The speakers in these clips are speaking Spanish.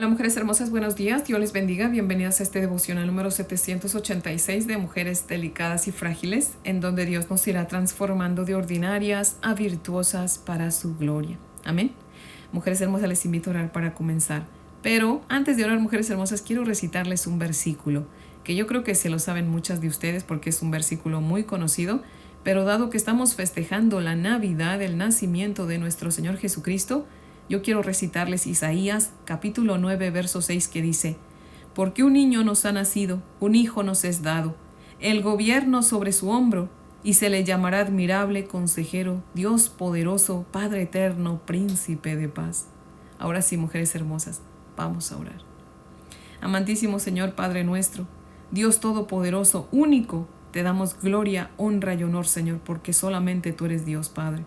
Hola mujeres hermosas, buenos días, Dios les bendiga, bienvenidas a este devocional número 786 de Mujeres Delicadas y Frágiles, en donde Dios nos irá transformando de ordinarias a virtuosas para su gloria. Amén. Mujeres hermosas, les invito a orar para comenzar. Pero antes de orar, mujeres hermosas, quiero recitarles un versículo, que yo creo que se lo saben muchas de ustedes porque es un versículo muy conocido, pero dado que estamos festejando la Navidad, el nacimiento de nuestro Señor Jesucristo, yo quiero recitarles Isaías capítulo 9, verso 6 que dice: Porque un niño nos ha nacido, un hijo nos es dado, el gobierno sobre su hombro, y se le llamará admirable, consejero, Dios poderoso, Padre eterno, príncipe de paz. Ahora sí, mujeres hermosas, vamos a orar. Amantísimo Señor Padre nuestro, Dios todopoderoso, único, te damos gloria, honra y honor, Señor, porque solamente tú eres Dios, Padre.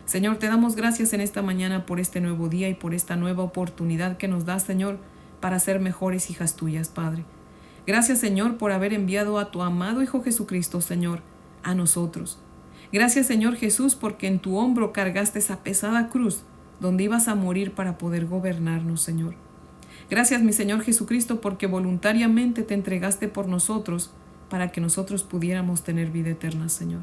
Señor, te damos gracias en esta mañana por este nuevo día y por esta nueva oportunidad que nos das, Señor, para ser mejores hijas tuyas, Padre. Gracias, Señor, por haber enviado a tu amado Hijo Jesucristo, Señor, a nosotros. Gracias, Señor Jesús, porque en tu hombro cargaste esa pesada cruz donde ibas a morir para poder gobernarnos, Señor. Gracias, mi Señor Jesucristo, porque voluntariamente te entregaste por nosotros para que nosotros pudiéramos tener vida eterna, Señor.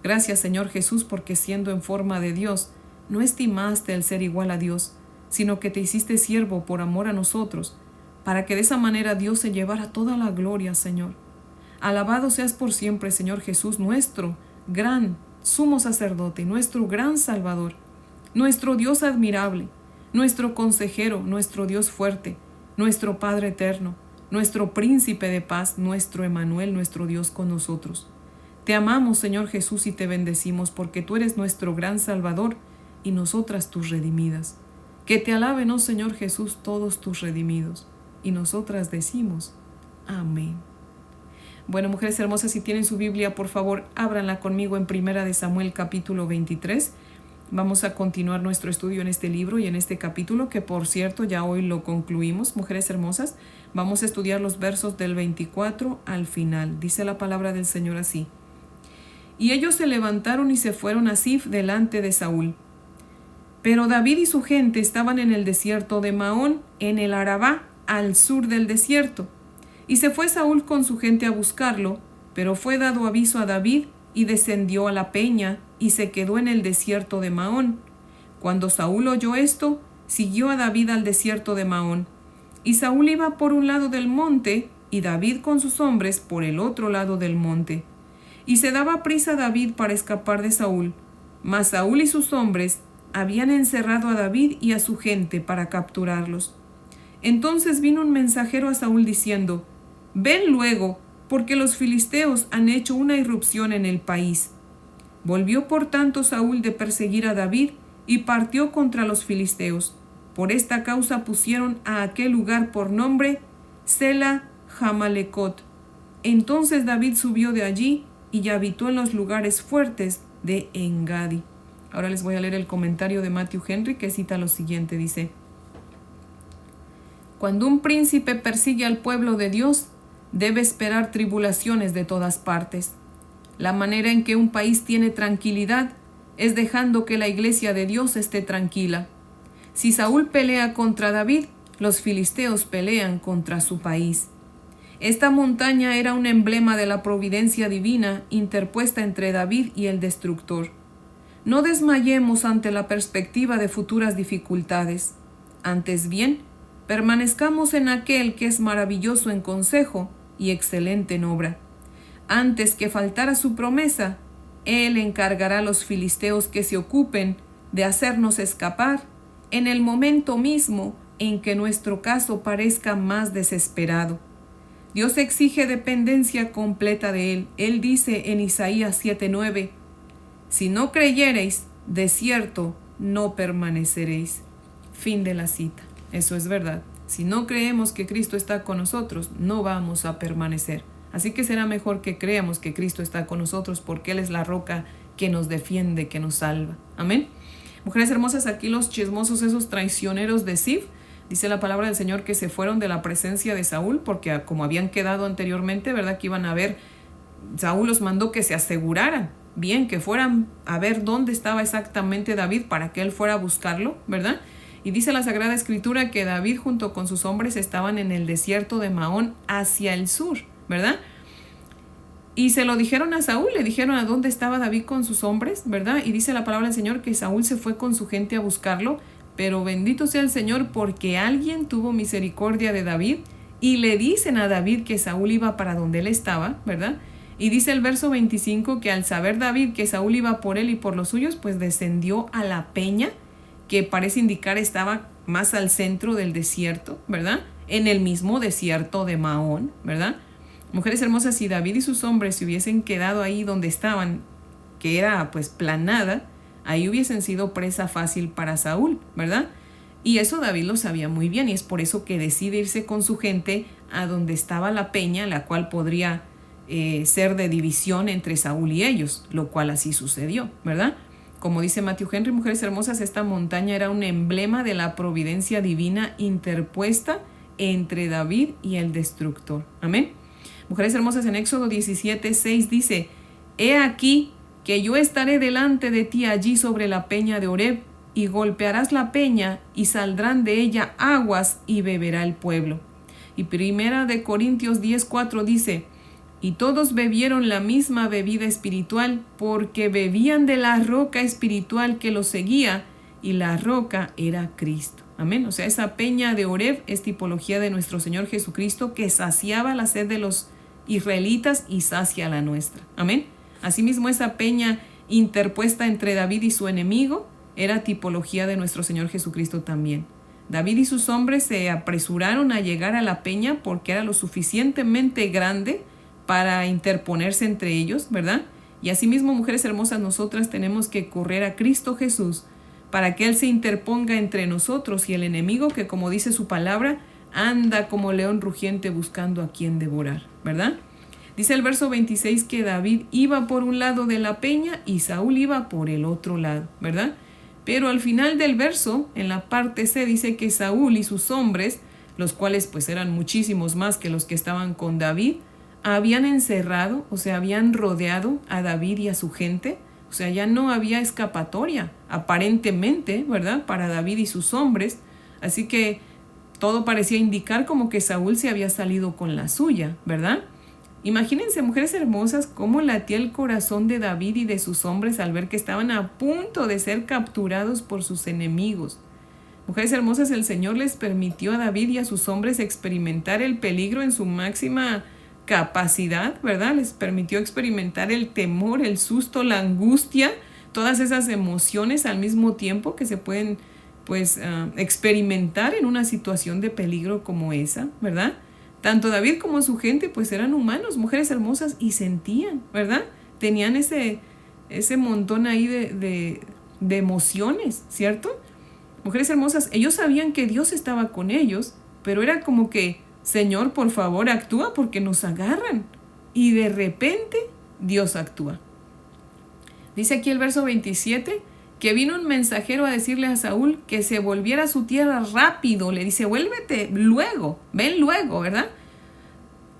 Gracias, Señor Jesús, porque siendo en forma de Dios, no estimaste el ser igual a Dios, sino que te hiciste siervo por amor a nosotros, para que de esa manera Dios se llevara toda la gloria, Señor. Alabado seas por siempre, Señor Jesús, nuestro gran sumo sacerdote, nuestro gran Salvador, nuestro Dios admirable, nuestro consejero, nuestro Dios fuerte, nuestro Padre eterno, nuestro príncipe de paz, nuestro Emmanuel, nuestro Dios con nosotros. Te amamos, Señor Jesús, y te bendecimos porque tú eres nuestro gran Salvador y nosotras tus redimidas. Que te alaben, oh Señor Jesús, todos tus redimidos. Y nosotras decimos, amén. Bueno, mujeres hermosas, si tienen su Biblia, por favor, ábranla conmigo en 1 Samuel capítulo 23. Vamos a continuar nuestro estudio en este libro y en este capítulo, que por cierto ya hoy lo concluimos, mujeres hermosas. Vamos a estudiar los versos del 24 al final. Dice la palabra del Señor así: Y ellos se levantaron y se fueron a Zif delante de Saúl. Pero David y su gente estaban en el desierto de Maón, en el Arabá, al sur del desierto. Y se fue Saúl con su gente a buscarlo, pero fue dado aviso a David y descendió a la peña y se quedó en el desierto de Maón. Cuando Saúl oyó esto, siguió a David al desierto de Maón. Y Saúl iba por un lado del monte y David con sus hombres por el otro lado del monte. Y se daba prisa David para escapar de Saúl, mas Saúl y sus hombres habían encerrado a David y a su gente para capturarlos. Entonces vino un mensajero a Saúl diciendo: Ven luego, porque los filisteos han hecho una irrupción en el país. Volvió por tanto Saúl de perseguir a David y partió contra los filisteos. Por esta causa pusieron a aquel lugar por nombre Sela Jamalecot. Entonces David subió de allí y habitó en los lugares fuertes de Engadi. Ahora les voy a leer el comentario de Matthew Henry, que cita lo siguiente, dice: Cuando un príncipe persigue al pueblo de Dios, debe esperar tribulaciones de todas partes. La manera en que un país tiene tranquilidad es dejando que la iglesia de Dios esté tranquila. Si Saúl pelea contra David, los filisteos pelean contra su país. Esta montaña era un emblema de la providencia divina interpuesta entre David y el destructor. No desmayemos ante la perspectiva de futuras dificultades. Antes bien, permanezcamos en aquel que es maravilloso en consejo y excelente en obra. Antes que faltara su promesa, él encargará a los filisteos que se ocupen de hacernos escapar en el momento mismo en que nuestro caso parezca más desesperado. Dios exige dependencia completa de Él. Él dice en Isaías 7:9, Si no creyereis, de cierto no permaneceréis. Fin de la cita. Eso es verdad. Si no creemos que Cristo está con nosotros, no vamos a permanecer. Así que será mejor que creamos que Cristo está con nosotros, porque Él es la roca que nos defiende, que nos salva. Amén. Mujeres hermosas, aquí los chismosos, esos traicioneros de Zif, dice la palabra del Señor que se fueron de la presencia de Saúl, porque como habían quedado anteriormente, ¿verdad? Que iban a ver, Saúl los mandó que se aseguraran bien, que fueran a ver dónde estaba exactamente David para que él fuera a buscarlo, ¿verdad? Y dice la Sagrada Escritura que David junto con sus hombres estaban en el desierto de Maón hacia el sur, ¿verdad? Y se lo dijeron a Saúl, le dijeron a dónde estaba David con sus hombres, ¿verdad? Y dice la palabra del Señor que Saúl se fue con su gente a buscarlo, pero bendito sea el Señor porque alguien tuvo misericordia de David y le dicen a David que Saúl iba para donde él estaba, ¿verdad? Y dice el verso 25 que al saber David que Saúl iba por él y por los suyos, pues descendió a la peña, que parece indicar estaba más al centro del desierto, ¿verdad? En el mismo desierto de Maón, ¿verdad? Mujeres hermosas, si David y sus hombres se hubiesen quedado ahí donde estaban, que era pues planada, ahí hubiesen sido presa fácil para Saúl, ¿verdad? Y eso David lo sabía muy bien y es por eso que decide irse con su gente a donde estaba la peña, la cual podría ser de división entre Saúl y ellos, lo cual así sucedió, ¿verdad? Como dice Matthew Henry, mujeres hermosas, esta montaña era un emblema de la providencia divina interpuesta entre David y el destructor. Amén. Mujeres hermosas, en Éxodo 17:6 dice: He aquí que yo estaré delante de ti allí sobre la peña de Horeb, y golpearás la peña, y saldrán de ella aguas, y beberá el pueblo. Y Primera de Corintios 10:4 dice: Y todos bebieron la misma bebida espiritual, porque bebían de la roca espiritual que los seguía, y la roca era Cristo. Amén. O sea, esa peña de Horeb es tipología de nuestro Señor Jesucristo, que saciaba la sed de los israelitas y sacia la nuestra. Amén. Asimismo, esa peña interpuesta entre David y su enemigo era tipología de nuestro Señor Jesucristo también. David y sus hombres se apresuraron a llegar a la peña porque era lo suficientemente grande para interponerse entre ellos, ¿verdad? Y asimismo, mujeres hermosas, nosotras tenemos que correr a Cristo Jesús para que Él se interponga entre nosotros y el enemigo, que como dice su palabra, anda como león rugiente buscando a quien devorar, ¿verdad? Dice el verso 26 que David iba por un lado de la peña y Saúl iba por el otro lado, ¿verdad? Pero al final del verso, en la parte C, dice que Saúl y sus hombres, los cuales pues eran muchísimos más que los que estaban con David, habían encerrado, o sea, habían rodeado a David y a su gente. O sea, ya no había escapatoria, aparentemente, ¿verdad? Para David y sus hombres. Así que todo parecía indicar como que Saúl se había salido con la suya, ¿verdad? Imagínense, mujeres hermosas, cómo latía el corazón de David y de sus hombres al ver que estaban a punto de ser capturados por sus enemigos. Mujeres hermosas, el Señor les permitió a David y a sus hombres experimentar el peligro en su máxima capacidad, ¿verdad? Les permitió experimentar el temor, el susto, la angustia, todas esas emociones al mismo tiempo que se pueden experimentar en una situación de peligro como esa, ¿verdad? Tanto David como su gente pues eran humanos, mujeres hermosas, y sentían, ¿verdad? Tenían ese montón ahí de emociones, ¿cierto? Mujeres hermosas, ellos sabían que Dios estaba con ellos, pero era como que: Señor, por favor, actúa porque nos agarran. Y de repente Dios actúa. Dice aquí el verso 27 que vino un mensajero a decirle a Saúl que se volviera a su tierra rápido. Le dice: vuélvete luego, ven luego, ¿verdad?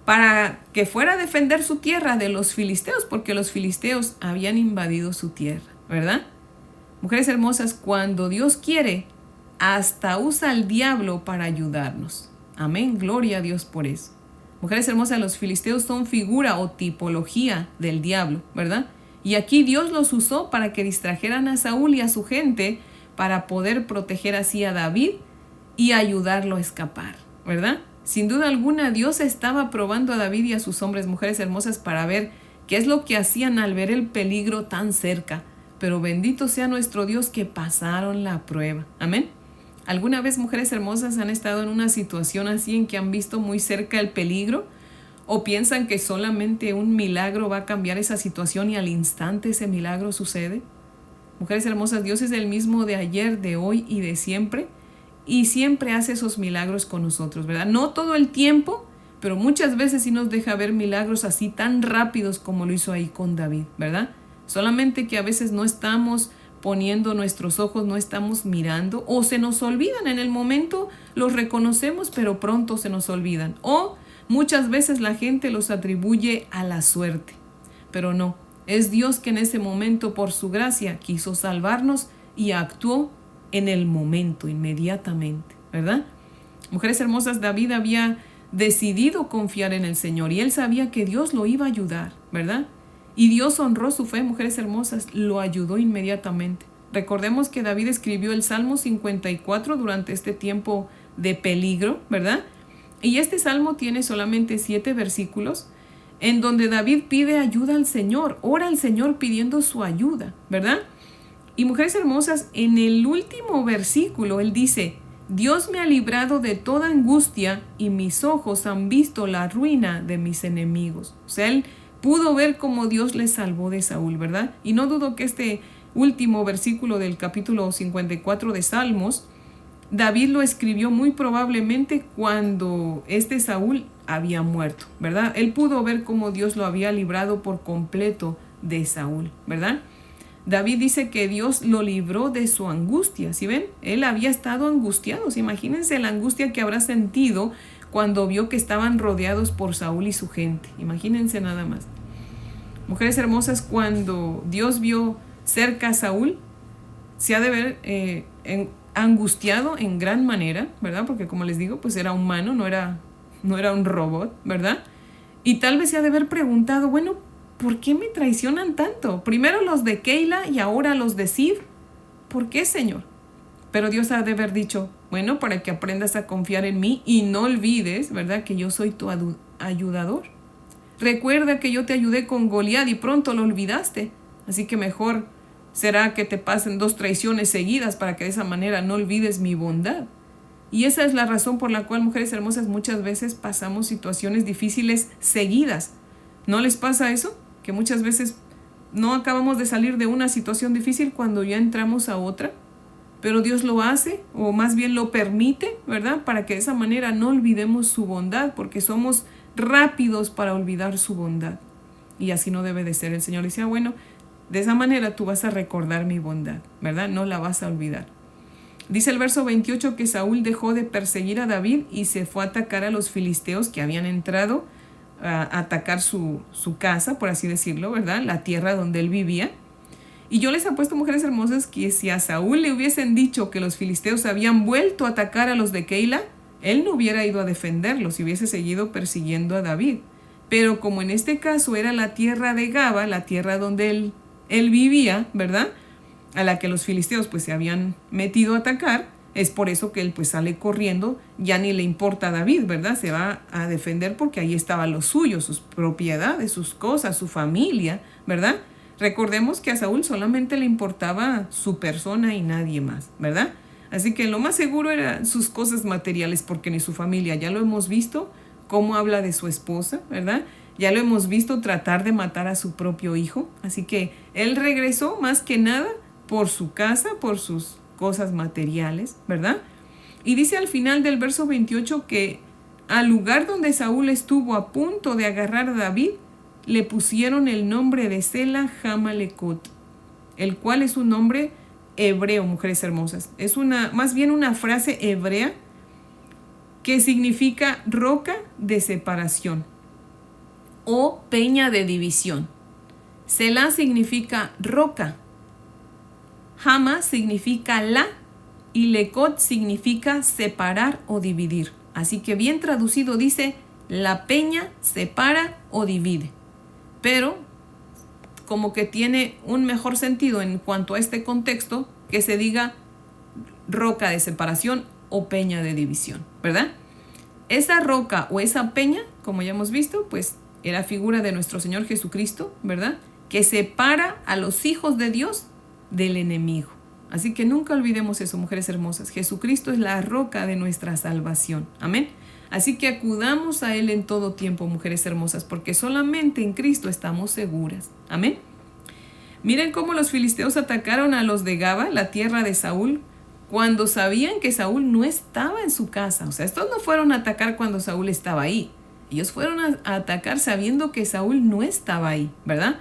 Para que fuera a defender su tierra de los filisteos, porque los filisteos habían invadido su tierra, ¿verdad? Mujeres hermosas, cuando Dios quiere, hasta usa al diablo para ayudarnos. Amén, gloria a Dios por eso. Mujeres hermosas, los filisteos son figura o tipología del diablo, ¿verdad? Y aquí Dios los usó para que distrajeran a Saúl y a su gente para poder proteger así a David y ayudarlo a escapar, ¿verdad? Sin duda alguna, Dios estaba probando a David y a sus hombres, mujeres hermosas, para ver qué es lo que hacían al ver el peligro tan cerca. Pero bendito sea nuestro Dios que pasaron la prueba. Amén. ¿Alguna vez, mujeres hermosas, han estado en una situación así en que han visto muy cerca el peligro? ¿O piensan que solamente un milagro va a cambiar esa situación y al instante ese milagro sucede? Mujeres hermosas, Dios es el mismo de ayer, de hoy y de siempre. Y siempre hace esos milagros con nosotros, ¿verdad? No todo el tiempo, pero muchas veces sí nos deja ver milagros así tan rápidos como lo hizo ahí con David, ¿verdad? Solamente que a veces no estamos poniendo nuestros ojos, no estamos mirando, o se nos olvidan en el momento, los reconocemos, pero pronto se nos olvidan. O muchas veces la gente los atribuye a la suerte, pero no, es Dios que en ese momento por su gracia quiso salvarnos y actuó en el momento, inmediatamente, ¿verdad? Mujeres hermosas, David había decidido confiar en el Señor y él sabía que Dios lo iba a ayudar, ¿verdad? Y Dios honró su fe, mujeres hermosas, lo ayudó inmediatamente. Recordemos que David escribió el Salmo 54 durante este tiempo de peligro, ¿verdad? Y este salmo tiene solamente 7 versículos en donde David pide ayuda al Señor, ora al Señor pidiendo su ayuda, ¿verdad? Y mujeres hermosas, en el último versículo él dice: Dios me ha librado de toda angustia y mis ojos han visto la ruina de mis enemigos. O sea, él pudo ver cómo Dios le salvó de Saúl, ¿verdad? Y no dudo que este último versículo del capítulo 54 de Salmos, David lo escribió muy probablemente cuando Saúl había muerto, ¿verdad? Él pudo ver cómo Dios lo había librado por completo de Saúl, ¿verdad? David dice que Dios lo libró de su angustia, ¿sí ven? Él había estado angustiado, imagínense la angustia que habrá sentido cuando vio que estaban rodeados por Saúl y su gente, imagínense nada más. Mujeres hermosas, cuando Dios vio cerca a Saúl, se ha de ver angustiado en gran manera, ¿verdad? Porque como les digo, pues era humano, no era un robot, ¿verdad? Y tal vez se ha de haber preguntado, bueno, ¿por qué me traicionan tanto? Primero los de Keila y ahora los de Sib. ¿Por qué, Señor? Pero Dios ha de haber dicho, bueno, para que aprendas a confiar en mí y no olvides, ¿verdad?, que yo soy tu ayudador. Recuerda que yo te ayudé con Goliat y pronto lo olvidaste. Así que mejor será que te pasen 2 traiciones seguidas para que de esa manera no olvides mi bondad. Y esa es la razón por la cual, mujeres hermosas, muchas veces pasamos situaciones difíciles seguidas. ¿No les pasa eso? Que muchas veces no acabamos de salir de una situación difícil cuando ya entramos a otra, pero Dios lo hace, o más bien lo permite, ¿verdad? Para que de esa manera no olvidemos su bondad, porque somos rápidos para olvidar su bondad. Y así no debe de ser. El Señor dice, bueno, de esa manera tú vas a recordar mi bondad, ¿verdad? No la vas a olvidar. Dice el verso 28 que Saúl dejó de perseguir a David y se fue a atacar a los filisteos que habían entrado a atacar su casa, por así decirlo, ¿verdad? La tierra donde él vivía. Y yo les apuesto, mujeres hermosas, que si a Saúl le hubiesen dicho que los filisteos habían vuelto a atacar a los de Keila, él no hubiera ido a defenderlos y hubiese seguido persiguiendo a David. Pero como en este caso era la tierra de Gaba, la tierra donde él vivía, ¿verdad?, a la que los filisteos pues se habían metido a atacar, es por eso que él pues sale corriendo, ya ni le importa a David, ¿verdad? Se va a defender porque ahí estaba lo suyo, sus propiedades, sus cosas, su familia, ¿verdad? Recordemos que a Saúl solamente le importaba su persona y nadie más, ¿verdad? Así que lo más seguro eran sus cosas materiales, porque ni su familia, ya lo hemos visto, cómo habla de su esposa, ¿verdad? Ya lo hemos visto tratar de matar a su propio hijo, así que él regresó más que nada por su casa, por sus cosas materiales, ¿verdad? Y dice al final del verso 28 que al lugar donde Saúl estuvo a punto de agarrar a David, le pusieron el nombre de Sela Hamalekot, el cual es un nombre hebreo, mujeres hermosas. Es más bien una frase hebrea que significa roca de separación o peña de división. Sela significa roca, Hama significa la y Lekot significa separar o dividir. Así que bien traducido dice, la peña separa o divide. Pero como que tiene un mejor sentido en cuanto a este contexto que se diga roca de separación o peña de división, ¿verdad? Esa roca o esa peña, como ya hemos visto, pues era figura de nuestro Señor Jesucristo, ¿verdad?, que separa a los hijos de Dios del enemigo. Así que nunca olvidemos eso, mujeres hermosas. Jesucristo es la roca de nuestra salvación. Amén. Así que acudamos a Él en todo tiempo, mujeres hermosas, porque solamente en Cristo estamos seguras. Amén. Miren cómo los filisteos atacaron a los de Gaba, la tierra de Saúl, cuando sabían que Saúl no estaba en su casa. O sea, estos no fueron a atacar cuando Saúl estaba ahí. Ellos fueron a atacar sabiendo que Saúl no estaba ahí, ¿verdad?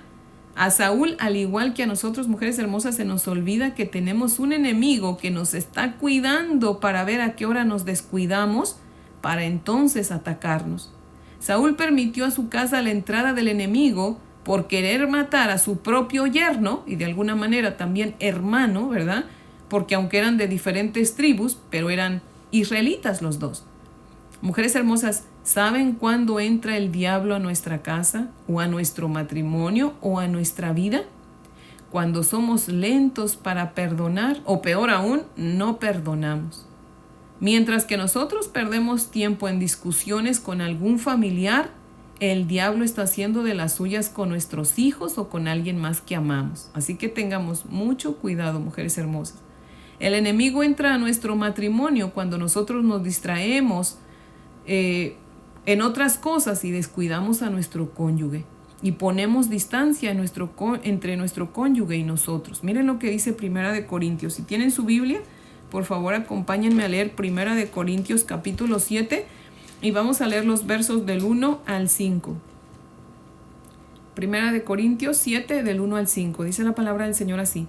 A Saúl, al igual que a nosotros, mujeres hermosas, se nos olvida que tenemos un enemigo que nos está cuidando para ver a qué hora nos descuidamos para entonces atacarnos. Saúl permitió a su casa la entrada del enemigo por querer matar a su propio yerno y de alguna manera también hermano, ¿verdad?, porque aunque eran de diferentes tribus, pero eran israelitas los dos. Mujeres hermosas, ¿saben cuándo entra el diablo a nuestra casa, o a nuestro matrimonio, o a nuestra vida? Cuando somos lentos para perdonar, o peor aún, no perdonamos. Mientras que nosotros perdemos tiempo en discusiones con algún familiar, el diablo está haciendo de las suyas con nuestros hijos o con alguien más que amamos. Así que tengamos mucho cuidado, mujeres hermosas. El enemigo entra a nuestro matrimonio cuando nosotros nos distraemos en otras cosas y descuidamos a nuestro cónyuge y ponemos distancia entre nuestro cónyuge y nosotros. Miren lo que dice Primera de Corintios. Si tienen su Biblia, por favor acompáñenme a leer Primera de Corintios capítulo 7 y vamos a leer los versos del 1 al 5. Primera de Corintios 7 del 1 al 5. Dice la palabra del Señor así: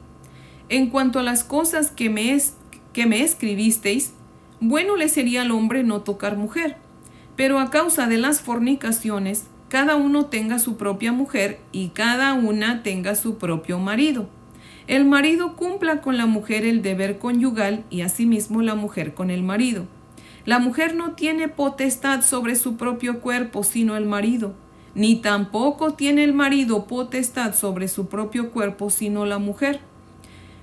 en cuanto a las cosas que me escribisteis, bueno le sería al hombre no tocar mujer, pero a causa de las fornicaciones, cada uno tenga su propia mujer y cada una tenga su propio marido. El marido cumpla con la mujer el deber conyugal y asimismo la mujer con el marido. La mujer no tiene potestad sobre su propio cuerpo sino el marido, ni tampoco tiene el marido potestad sobre su propio cuerpo sino la mujer.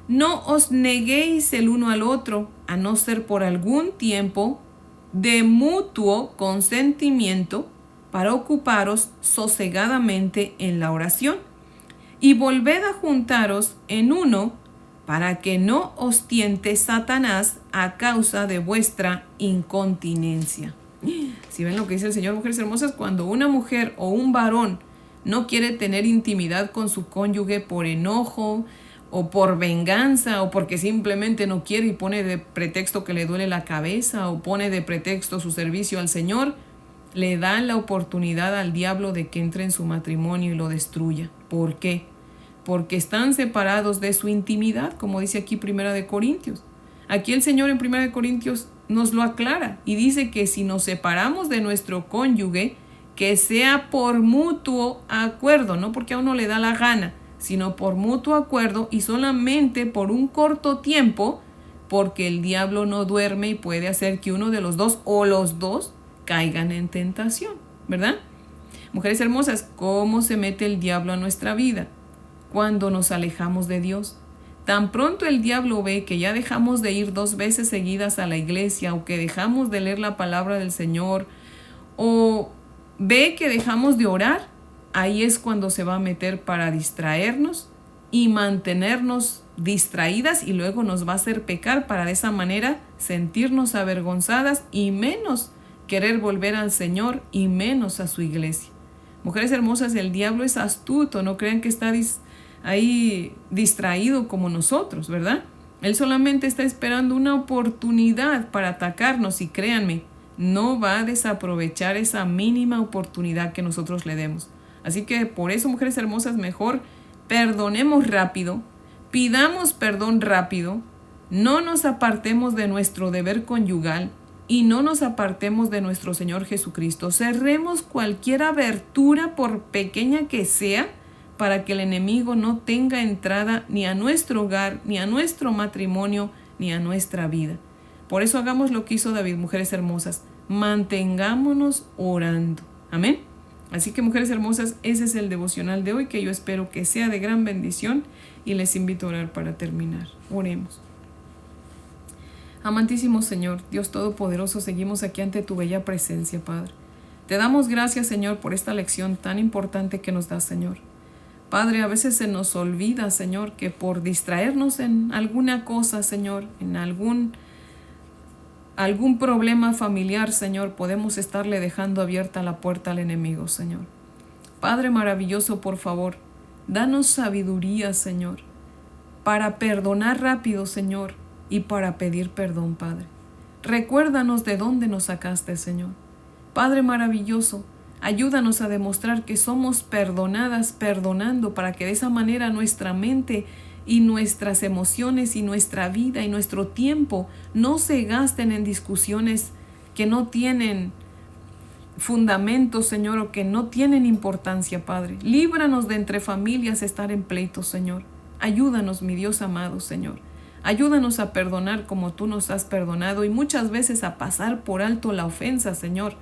No os neguéis el uno al otro, a no ser por algún tiempo de mutuo consentimiento, para ocuparos sosegadamente en la oración, y volved a juntaros en uno, para que no os tiente Satanás a causa de vuestra incontinencia. Si ven lo que dice el Señor, mujeres hermosas, cuando una mujer o un varón no quiere tener intimidad con su cónyuge por enojo, o por venganza, o porque simplemente no quiere y pone de pretexto que le duele la cabeza, o pone de pretexto su servicio al Señor, le da la oportunidad al diablo de que entre en su matrimonio y lo destruya. ¿Por qué? Porque están separados de su intimidad, como dice aquí Primera de Corintios. Aquí el Señor en Primera de Corintios nos lo aclara y dice que si nos separamos de nuestro cónyuge, que sea por mutuo acuerdo, no porque a uno le da la gana, sino por mutuo acuerdo y solamente por un corto tiempo, porque el diablo no duerme y puede hacer que uno de los dos o los dos caigan en tentación, ¿verdad? Mujeres hermosas, ¿cómo se mete el diablo a nuestra vida? Cuando nos alejamos de Dios. Tan pronto el diablo ve que ya dejamos de ir 2 veces seguidas a la iglesia, o que dejamos de leer la palabra del Señor, o ve que dejamos de orar, ahí es cuando se va a meter para distraernos y mantenernos distraídas, y luego nos va a hacer pecar para de esa manera sentirnos avergonzadas y menos querer volver al Señor y menos a su iglesia. Mujeres hermosas, el diablo es astuto, no crean que está ahí distraído como nosotros, ¿verdad? Él solamente está esperando una oportunidad para atacarnos, y créanme, no va a desaprovechar esa mínima oportunidad que nosotros le demos. Así que por eso, mujeres hermosas, mejor perdonemos rápido, pidamos perdón rápido, no nos apartemos de nuestro deber conyugal y no nos apartemos de nuestro Señor Jesucristo. Cerremos cualquier abertura, por pequeña que sea, para que el enemigo no tenga entrada ni a nuestro hogar, ni a nuestro matrimonio, ni a nuestra vida. Por eso hagamos lo que hizo David, mujeres hermosas, mantengámonos orando. Amén. Así que, mujeres hermosas, ese es el devocional de hoy, que yo espero que sea de gran bendición, y les invito a orar para terminar. Oremos. Amantísimo Señor, Dios Todopoderoso, seguimos aquí ante tu bella presencia, Padre. Te damos gracias, Señor, por esta lección tan importante que nos das, Señor. Padre, a veces se nos olvida, Señor, que por distraernos en alguna cosa, Señor, en algún problema familiar, Señor, podemos estarle dejando abierta la puerta al enemigo, Señor. Padre maravilloso, por favor, danos sabiduría, Señor, para perdonar rápido, Señor, y para pedir perdón, Padre. Recuérdanos de dónde nos sacaste, Señor. Padre maravilloso, ayúdanos a demostrar que somos perdonadas perdonando, para que de esa manera nuestra mente y nuestras emociones y nuestra vida y nuestro tiempo no se gasten en discusiones que no tienen fundamento, Señor, o que no tienen importancia, Padre. Líbranos de entre familias estar en pleitos, Señor. Ayúdanos, mi Dios amado, Señor, Ayúdanos a perdonar como tú nos has perdonado y muchas veces a pasar por alto la ofensa, Señor,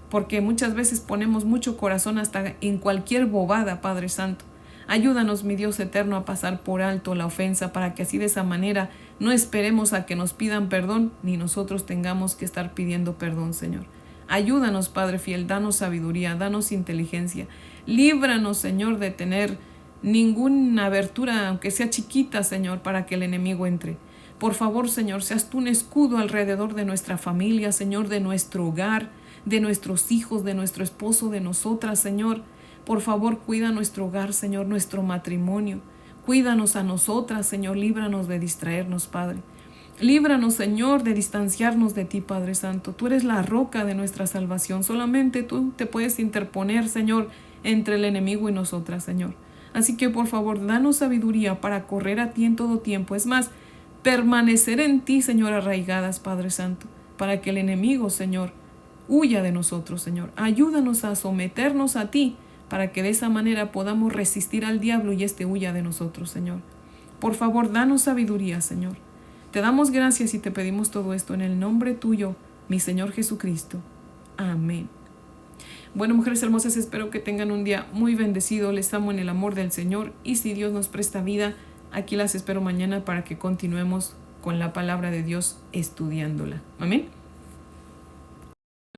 porque muchas veces ponemos mucho corazón hasta en cualquier bobada, Padre Santo. Ayúdanos, mi Dios eterno, a pasar por alto la ofensa para que así de esa manera no esperemos a que nos pidan perdón ni nosotros tengamos que estar pidiendo perdón, Señor. Ayúdanos, Padre fiel, danos sabiduría, danos inteligencia. Líbranos, Señor, de tener ninguna abertura, aunque sea chiquita, Señor, para que el enemigo entre. Por favor, Señor, seas tú un escudo alrededor de nuestra familia, Señor, de nuestro hogar, de nuestros hijos, de nuestro esposo, de nosotras, Señor. Por favor, cuida nuestro hogar, Señor, nuestro matrimonio. Cuídanos a nosotras, Señor, líbranos de distraernos, Padre. Líbranos, Señor, de distanciarnos de ti, Padre Santo. Tú eres la roca de nuestra salvación. Solamente tú te puedes interponer, Señor, entre el enemigo y nosotras, Señor. Así que, por favor, danos sabiduría para correr a ti en todo tiempo. Es más, permanecer en ti, Señor, arraigadas, Padre Santo, para que el enemigo, Señor, huya de nosotros, Señor. Ayúdanos a someternos a ti, para que de esa manera podamos resistir al diablo y éste huya de nosotros, Señor. Por favor, danos sabiduría, Señor. Te damos gracias y te pedimos todo esto en el nombre tuyo, mi Señor Jesucristo. Amén. Bueno, mujeres hermosas, espero que tengan un día muy bendecido. Les amo en el amor del Señor y si Dios nos presta vida, aquí las espero mañana para que continuemos con la palabra de Dios estudiándola. Amén.